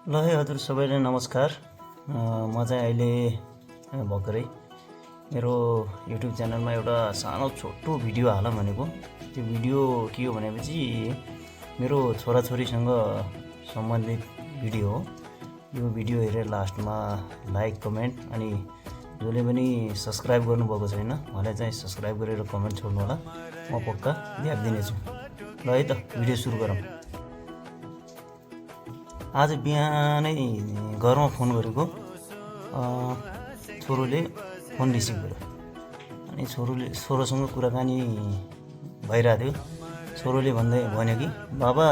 ल है हजुर सबैलाई नमस्कार। म चाहिँ अहिले भर्खरै मेरो युट्युब च्यानलमा एउटा सानो छोटो भिडियो हालौँ भनेको। त्यो भिडियो के हो भनेपछि मेरो छोराछोरीसँग सम्बन्धित भिडियो हो। यो भिडियो हेरेर लास्टमा लाइक कमेन्ट अनि जसले पनि सब्सक्राइब गर्नुभएको छैन उहाँलाई चाहिँ सब्सक्राइब गरेर कमेन्ट छोड्नु होला, म पक्का ल्याइदिनेछु। ल है त भिडियो सुरु गरौँ। आज बिहानै घरमा फोन गरेको, छोरोले फोन रिसिभ गर्यो अनि छोरोसँग कुराकानी भइरहेको थियो। छोरोले भन्यो कि बाबा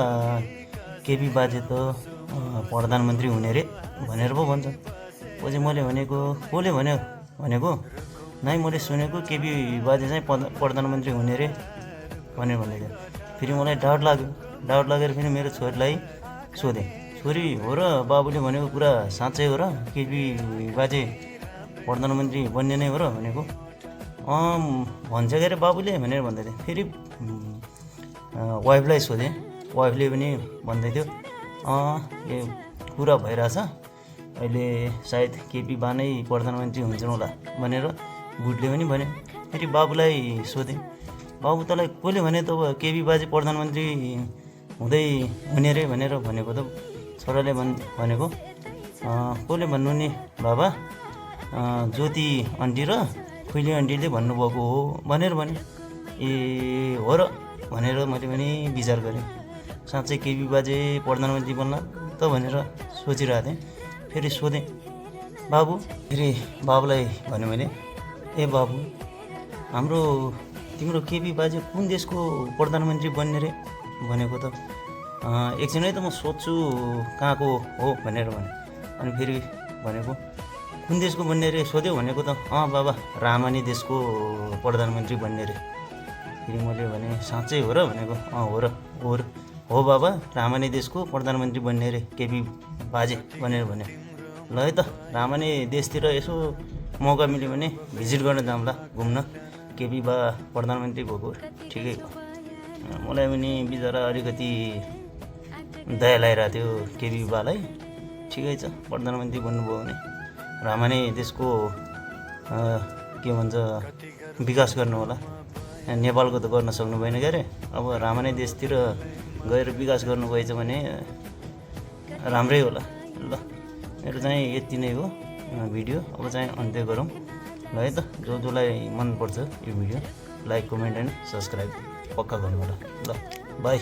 केपी बाजे त प्रधानमन्त्री हुने रे भनेर पो भन्छ। पछि मैले भनेको कसले भनेको नै मैले सुनेको केपी बाजे चाहिँ प्रधानमन्त्री हुने रे भनेर भन्दै थियो। फेरि मलाई डाउट लागेर फेरि मेरो छोरीलाई सोधेँ, छोरी हो र बाबुले भनेको कुरा साँच्चै हो र केपी बाजे प्रधानमन्त्री बन्ने नै हो र भनेको? भन्छ के अरे बाबुले भनेर भन्दै थियो। फेरि वाइफलाई सोधेँ, वाइफले पनि भन्दै थियो यो कुरा भइरहेछ, अहिले सायद केपी बा नै प्रधानमन्त्री हुन्छन् होला भनेर बुढले पनि भन्यो। फेरि बाबुलाई सोधेँ, बाबु तँलाई कसले भने त केपी बाजे प्रधानमन्त्री हुने रे भनेर भनेको त? छोराले भनेको कसले भन्नु नि बाबा, ज्योति आन्टी र खुइली आन्टीले भन्नुभएको हो भनेर भन्यो। ए हो र भनेर मैले पनि विचार गरेँ, साँच्चै केपी बाजे प्रधानमन्त्री बन्न त भनेर सोचिरहेको थिएँ। फेरि सोधेँ बाबु, फेरि बाबुलाई भन्यो मैले, ए बाबु तिम्रो केपी बाजे कुन देशको प्रधानमन्त्री बन्ने रे भनेको त? एकछिन है त म सोध्छु कहाँको हो भनेर भने। अनि फेरि भनेको कुन देशको बन्ने रे सोध्यो भनेको त? बाबा रामानी देशको प्रधानमन्त्री बन्ने रे। फेरि मैले भने साँच्चै हो र भनेको? हो बाबा रामानी देशको प्रधानमन्त्री बन्ने रे केपी बाजे भनेर भन्यो। ल है त रामानी देशतिर यसो मौका मिल्यो भने भिजिट गर्न जाउँला घुम्न, केपी बा प्रधानमन्त्री भएको ठिकै हो। मलाई पनि बिचरा अलिकति दया लागिरहेको थियो केपी बालाई। ठिकै छ, प्रधानमन्त्री बन्नुभयो भने रामानी देशको के भन्छ विकास गर्नु होला। नेपालको त गर्न सक्नु भएन क्या अरे, अब रामानी देशतिर गएर विकास गर्नुभएछ भने राम्रै होला। ल मेरो चाहिँ यति नै हो भिडियो, अब चाहिँ अन्त्य गरौँ। ल है त जसलाई मनपर्छ यो video like comment and subscribe पक्का गर्नु होला। ल बाई।